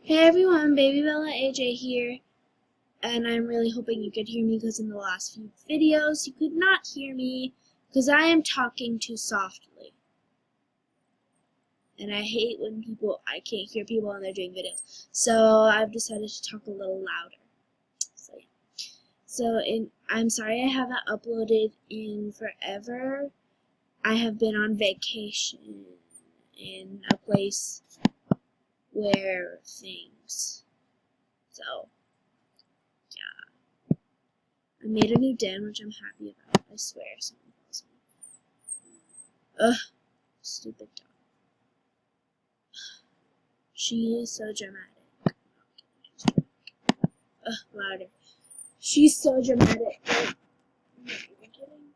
Hey everyone, Baby Bella AJ here, and I'm really hoping you could hear me because in the last few videos you could not hear me because I am talking too softly. And I hate when I can't hear people when they're doing videos. So I've decided to talk a little louder. I'm sorry I haven't uploaded in forever. I have been on vacation in a place where things. So I made a new den, which I'm happy about. I swear, someone calls me. Ugh, stupid dog. She is so dramatic. Ugh, louder. She's so dramatic. I'm not even kidding.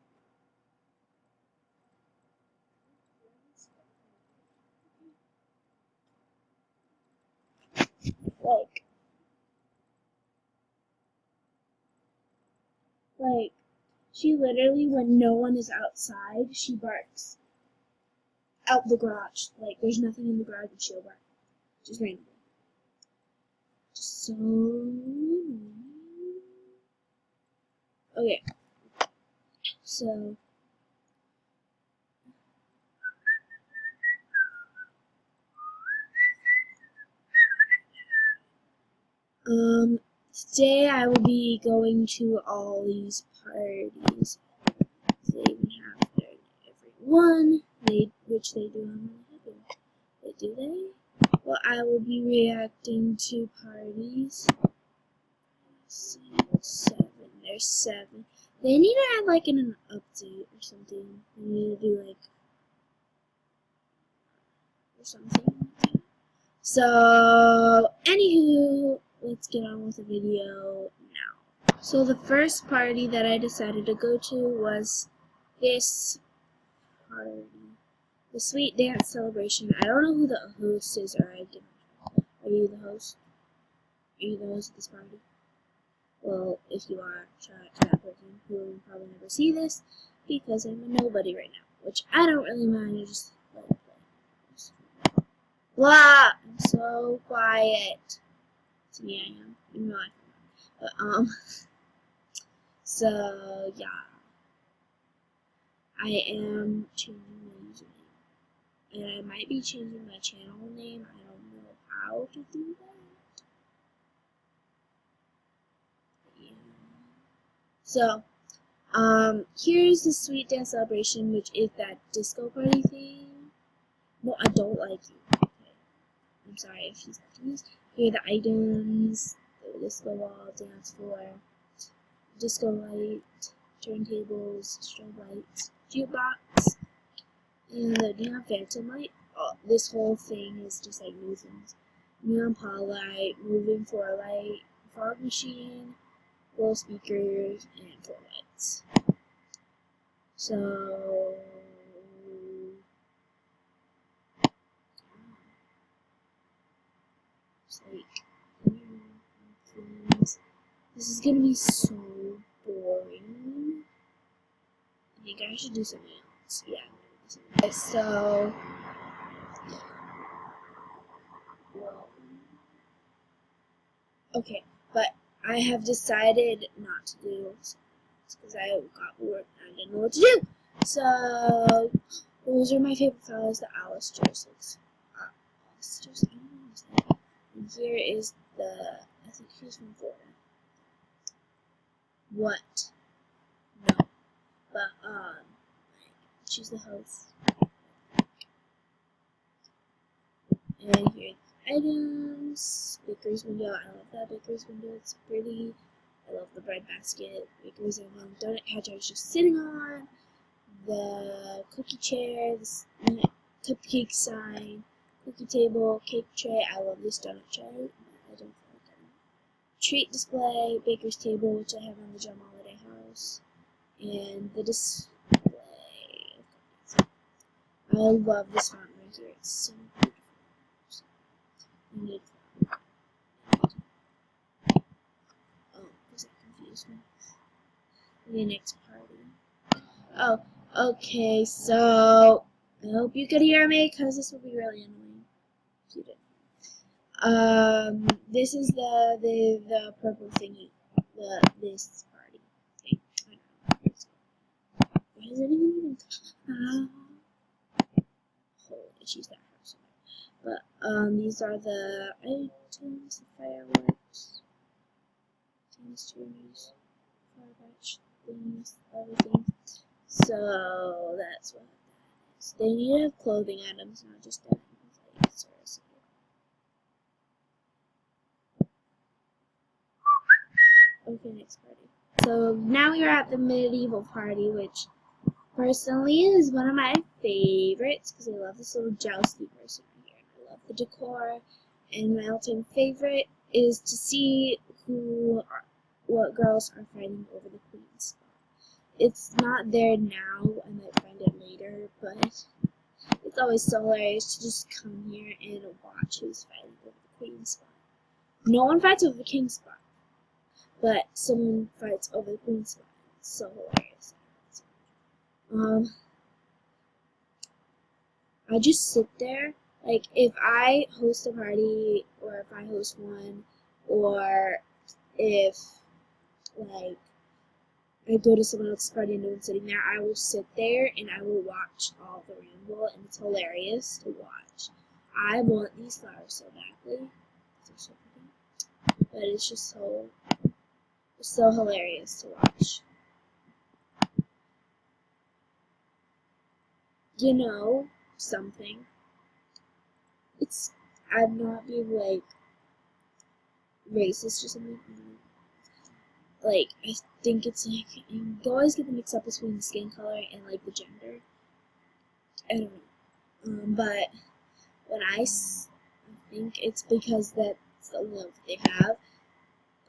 Like, she literally, when no one is outside, she barks out the garage. Like, there's nothing in the garage and she'll bark. Just randomly. Just so annoying. Okay. So, today I will be going to all these parties. They even have every one, which they do on my do they? Well, I will be reacting to parties. 7. There's 7. They need to add like an update or something. They need to do like or something like that. So, anywho, let's get on with the video now. So the first party that I decided to go to was this party. The Sweet Dance Celebration. I don't know who the host is, or I didn't. Are you the host? Are you the host of this party? Well, if you are, shout out to that person who will probably never see this because I'm a nobody right now, which I don't really mind. I just let it play. Blah! I'm so quiet. To me, I am. Even though I am. But, so, yeah. I am changing my username. And I might be changing my channel name. I don't know how to do that. Yeah. So, here's the Sweet Dance Celebration, which is that disco party thing. No, I don't like you. Okay. I'm sorry if she's confused. Here are the items: the disco wall, dance floor, disco light, turntables, strobe lights, jukebox, and the neon phantom light. Oh, this whole thing is just like new things. Neon pole light, moving floor light, fog machine, glow speakers, and floor lights. So it's like things. This is gonna be so boring. I think I should do something else. Yeah, I'm gonna do something else. So, well, okay, but I have decided not to do something else because I got bored and I didn't know what to do. So, those are my favorite fellows, the Alice Josephs. And here is I think she's from Florida. What? No. But, she's the host. And here are the items. Baker's window. I love that baker's window. It's pretty. I love the bread basket. Baker's oven. Donut catcher is just sitting on. The cookie chair. This cupcake sign. Cookie table. Cake tray. I love this donut tray. I don't like it. Treat display. Baker's table, which I have on the John Holiday house. And the display. I love this fountain right here. It's so beautiful. I need oh, does that confuse me? The next party. Oh, okay, so I hope you could hear me because this will be really annoying if you didn't. This is the purple thingy. This party thing. I don't know. Why does it even holy, she's that person. But these are the items, the fireworks, tennis toys, fireworks, things, everything. So that's what that is. They need to have clothing items, not just that. Like, seriously. Okay, next party. So now we're at the medieval party, which personally is one of my favorites because I love this little jousty person right here. I love the decor, and my all-time favorite is to see what girls are fighting over the queen spot. It's not there now. I might find it later, but it's always so hilarious to just come here and watch who's fighting over the queen spot. No one fights over the king spot, but someone fights over the queen spot. It's so hilarious. I just sit there. Like, if I host a party, or if I host one, or if, like, I go to someone else's party and no one's sitting there, I will sit there and I will watch all the ramble, and it's hilarious to watch. I want these flowers so badly. They're so pretty. But it's just so hilarious to watch. You know something? I'm not being like racist or something. Like, I think it's like, you always get the mix up between the skin color and like the gender. I don't know. But when I think it's because that's the love they have.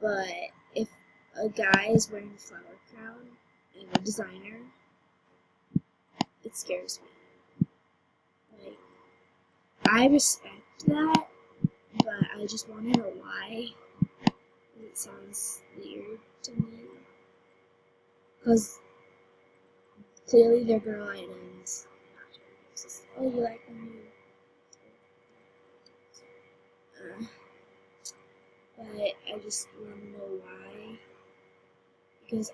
But if a guy is wearing a flower crown and a designer, it scares me. Like, I respect that, but I just want to know why. It sounds weird to me. Because clearly they're girl items. Oh, you like them? But I just want to know why. Because,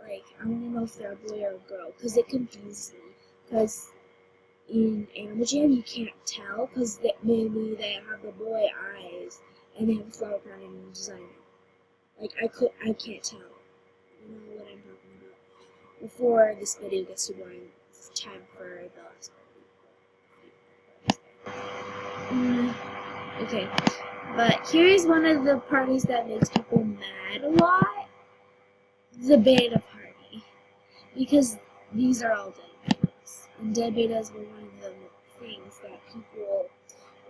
like, I want to know if they're a boy or a girl. Because it confuses me. Because in Animal Jam, you can't tell. Because maybe they have the boy eyes and they have a flower crown and a designer. Like, I can't tell. You know what I'm talking about. Before this video gets too boring, it's time for the last party. Okay, but here's one of the parties that makes people mad a lot. The beta party. Because these are all dead betas. And dead betas were one of the things that people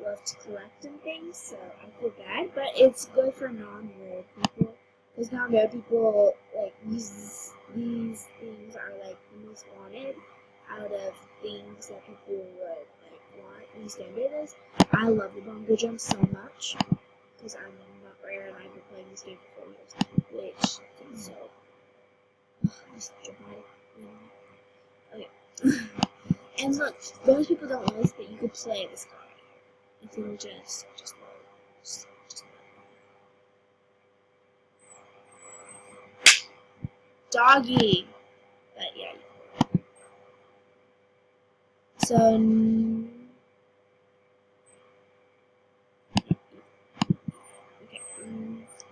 love to collect and things, so I feel bad. But it's good for non-rare people. Because non-rare people, like, these things are, like, the most wanted out of things that people would, like, want. These dead betas. I love the bongo jump so much. Because I'm not rare and I've been playing this game for 4 years. Which, so... Just dramatic. Okay. And look, most people don't realize that you could play this card. You can just doggy. But yeah. So okay.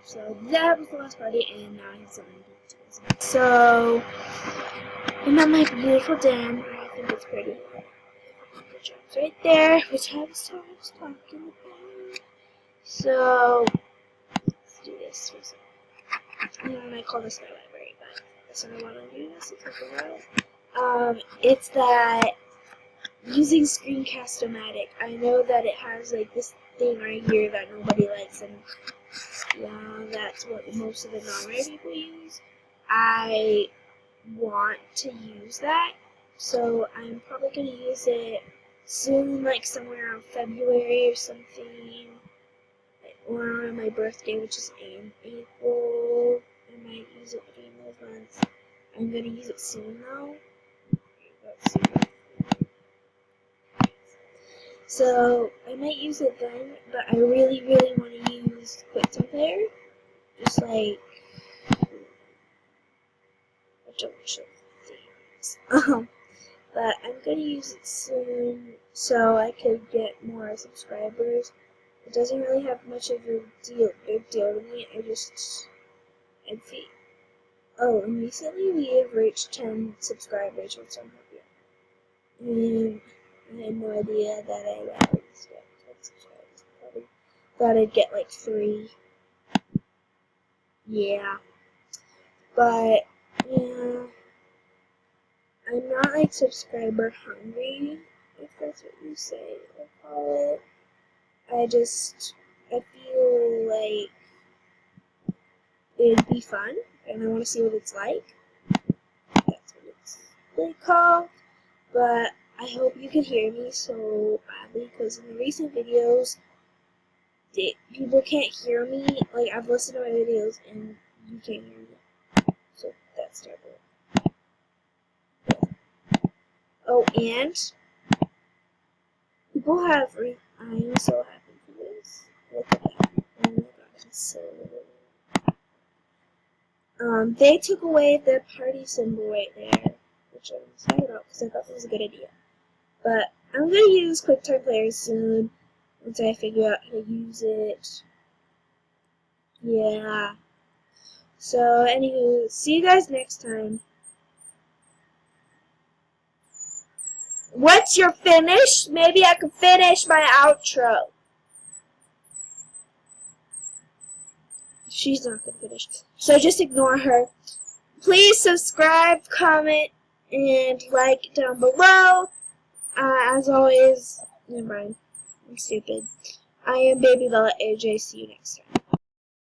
So that was the last party, and now I have something to do. So I'm at my beautiful den. I think it's pretty. Right there, which I was talking about. So let's do this for a second. I might call this my library, but that's what I want to do this to talk about. It's that using Screencast-O-Matic. I know that it has like this thing right here that nobody likes, and yeah, that's what most of the non-rare people use. I want to use that, so I'm probably going to use it soon, like somewhere around February or something, or on my birthday, which is in April. I might use it between those months. I'm gonna use it soon though. Let's see. So I might use it then, but I really want to use QuickTime Player. Just like I don't show things. But I'm gonna use it soon so I could get more subscribers. It doesn't really have much of a big deal to me. I'd see. Oh, and recently we have reached 10 subscribers, which I'm happy with. And I had no idea that I would at least get 10 subscribers. Probably thought I'd get like 3. Yeah. But, yeah. I'm not like subscriber hungry, if that's what you say or call it. I feel like it'd be fun, and I want to see what it's like. That's what it's really called. But I hope you can hear me so badly, because in the recent videos, people can't hear me. Like, I've listened to my videos, and you can't hear me. So, that's terrible. Oh, and people have, I am so happy for this. Look at that. Oh my god, it's so they took away the party symbol right there, which I'm excited about because I thought that was a good idea. But I'm gonna use QuickTime Player soon once I figure out how to use it. Yeah. So, anywho, see you guys next time. Once you're finished, maybe I can finish my outro. She's not gonna finish, so just ignore her. Please subscribe, comment, and like down below. As always, never mind, I'm stupid. I am Baby Bella AJ. See you next time.